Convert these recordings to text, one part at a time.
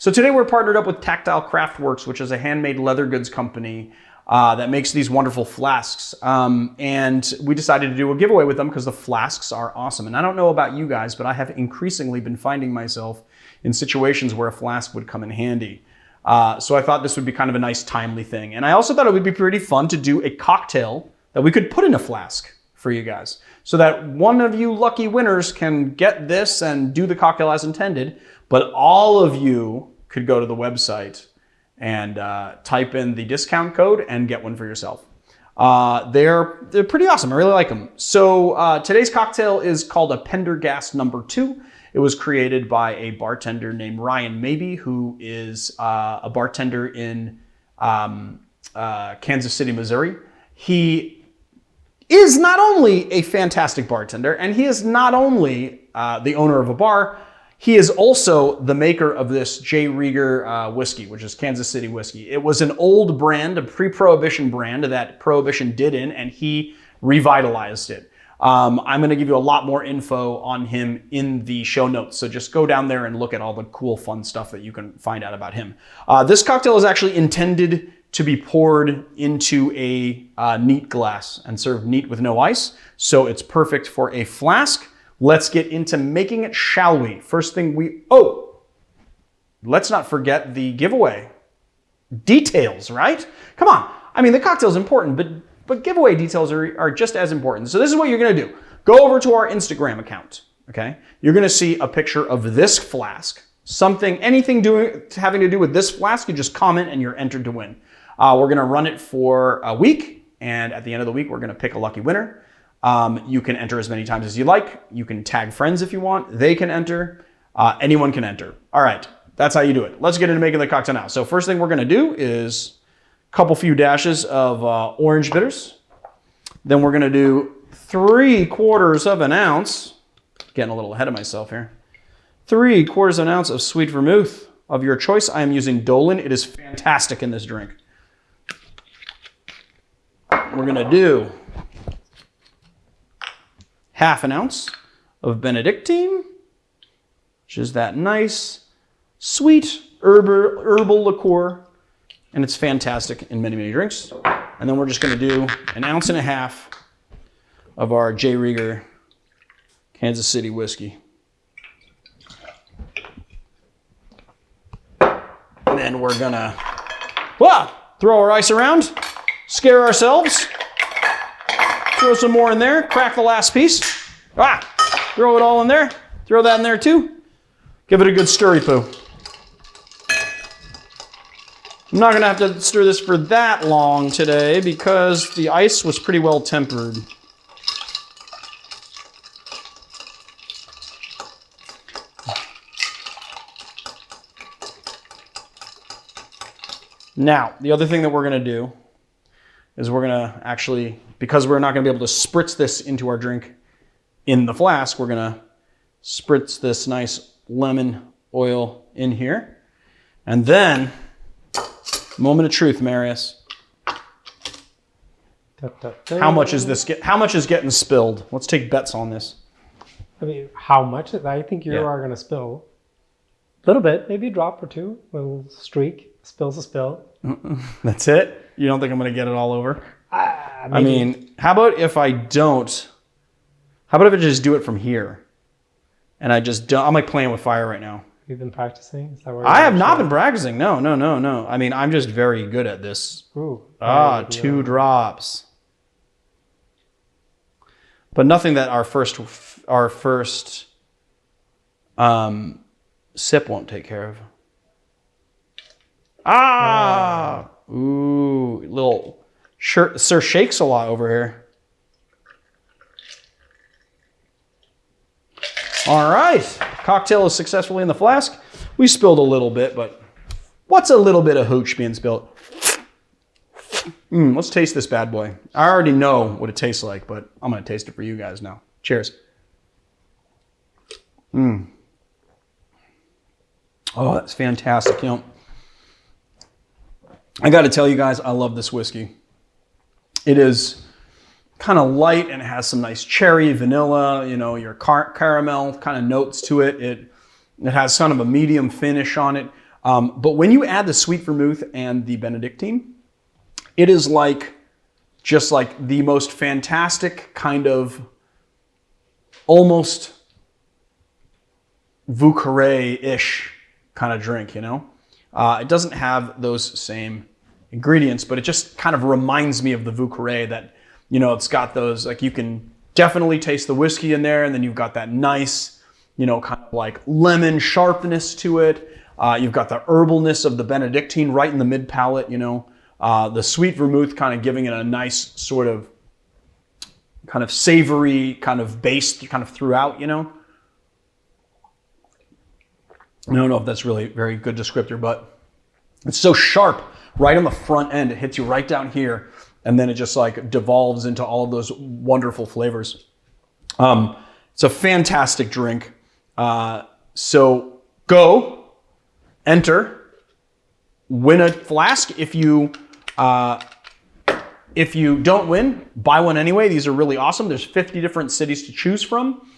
So today we're partnered up with Tactile Craftworks, which is a handmade leather goods company that makes these wonderful flasks. And we decided to do a giveaway with them because the flasks are awesome. And I don't know about you guys, but I have increasingly been finding myself in situations where a flask would come in handy. So I thought this would be kind of a nice timely thing. And I also thought it would be pretty fun to do a cocktail that we could put in a flask for you guys, so that one of you lucky winners can get this and do the cocktail as intended, but all of you could go to the website and type in the discount code and get one for yourself. They're pretty awesome. I really like them. So today's cocktail is called a Pendergast number 2. It was created by a bartender named Maybee, who is a bartender in Kansas City, Missouri. He is not only a fantastic bartender, and he is not only the owner of a bar, he is also the maker of this Rieger whiskey, which is Kansas City whiskey. It was an old brand, a pre-Prohibition brand that Prohibition did in, and he revitalized it. I'm going to give you a lot more info on him in the show notes, so just go down there and look at all the cool, fun stuff that you can find out about him. This cocktail is actually intended to be poured into a neat glass and served neat with no ice. So it's perfect for a flask. Let's get into making it, shall we? First thing let's not forget the giveaway details, right? Come on. I mean, the cocktail's important, but giveaway details are just as important. So this is what you're gonna do. Go over to our Instagram account, okay? You're gonna see a picture of this flask. Anything having to do with this flask, you just comment and you're entered to win. We're gonna run it for a week, and at the end of the week, we're gonna pick a lucky winner. You can enter as many times as you like. You can tag friends if you want. They can enter. Anyone can enter. All right, that's how you do it. Let's get into making the cocktail now. So first thing we're gonna do is a few dashes of orange bitters. Then we're gonna do 3/4 of an ounce, getting a little ahead of myself here, 3/4 of an ounce of sweet vermouth of your choice. I am using Dolan. It is fantastic in this drink. We're gonna do 1/2 ounce of Benedictine, which is that nice, sweet herbal liqueur, and it's fantastic in many, many drinks. And then we're just gonna do 1.5 ounces of our Rieger Kansas City whiskey. And then we're gonna throw our ice around, scare ourselves, throw some more in there, crack the last piece. Throw it all in there. Throw that in there too. Give it a good stirry poo. I'm not gonna have to stir this for that long today because the ice was pretty well tempered. Now, the other thing that we're gonna do is we're gonna actually, because we're not gonna be able to spritz this into our drink in the flask, we're gonna spritz this nice lemon oil in here. And then, moment of truth, Marius. How much is getting spilled? Let's take bets on this. I mean, how much? I think you are gonna spill a little bit, maybe a drop or two, a little streak. Spill's a spill. That's it? You don't think I'm going to get it all over? I mean, how about if I don't? How about if I just do it from here? And I just don't. I'm like playing with fire right now. You've been practicing? Is that where I have not been practicing. No. I mean, I'm just very good at this. Ooh, 2 drops. But nothing that our first sip won't take care of. Ooh, little Sir shakes a lot over here. All right, cocktail is successfully in the flask. We spilled a little bit, but what's a little bit of hooch being spilled? Let's taste this bad boy. I already know what it tastes like, but I'm gonna taste it for you guys now. Cheers. Oh, that's fantastic. You know, I got to tell you guys, I love this whiskey. It is kind of light and it has some nice cherry, vanilla, you know, your caramel kind of notes to it. It has kind of a medium finish on it. But when you add the sweet vermouth and the Benedictine, it is like just like the most fantastic kind of almost Vauquerès-ish kind of drink, you know? It doesn't have those same ingredients, but it just kind of reminds me of the Vauquerès that, you know, it's got those, like you can definitely taste the whiskey in there, and then you've got that nice, you know, kind of like lemon sharpness to it. You've got the herbalness of the Benedictine right in the mid palate, you know. The sweet vermouth kind of giving it a nice sort of kind of savory kind of base kind of throughout, you know. I don't know if that's really a very good descriptor, but it's so sharp right on the front end. It hits you right down here, and then it just like devolves into all of those wonderful flavors. It's a fantastic drink. So go, enter, win a flask. If you don't win, buy one anyway. These are really awesome. There's 50 different cities to choose from.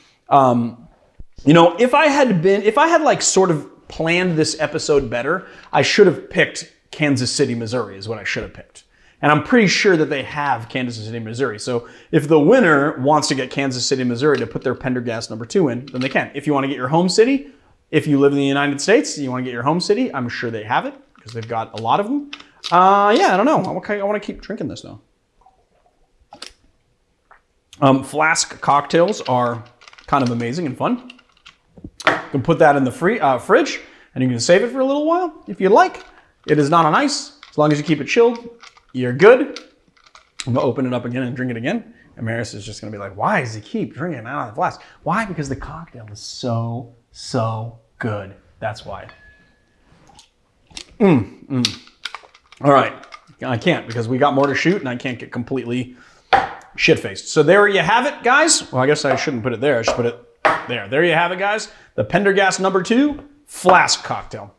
You know, if I had like sort of planned this episode better, I should have picked Kansas City, Missouri is what I should have picked. And I'm pretty sure that they have Kansas City, Missouri. So if the winner wants to get Kansas City, Missouri to put their Pendergast number 2 in, then they can. If you want to get your home city, if you live in the United States, you want to get your home city, I'm sure they have it because they've got a lot of them. Yeah, I don't know. I want to keep drinking this though. Flask cocktails are kind of amazing and fun. You can put that in the fridge, and you can save it for a little while if you like. It is not on ice. As long as you keep it chilled, you're good. I'm going to open it up again and drink it again. And Maris is just going to be like, why does he keep drinking out of the flask? Why? Because the cocktail is so, so good. That's why. All right. I can't because we got more to shoot, and I can't get completely shit-faced. So there you have it, guys. Well, I guess I shouldn't put it there. I should put it there. There you have it, guys. The Pendergast number 2 Flask Cocktail.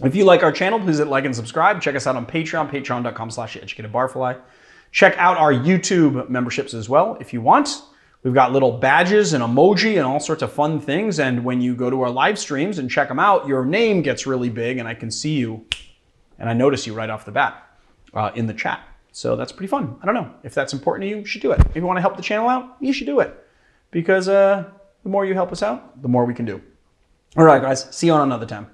If you like our channel, please hit like and subscribe. Check us out on Patreon, patreon.com/educatedbarfly. Check out our YouTube memberships as well if you want. We've got little badges and emoji and all sorts of fun things. And when you go to our live streams and check them out, your name gets really big and I can see you and I notice you right off the bat in the chat. So that's pretty fun. I don't know. If that's important to you, you should do it. If you want to help the channel out, you should do it. Because the more you help us out, the more we can do. All right, guys. See you on another time.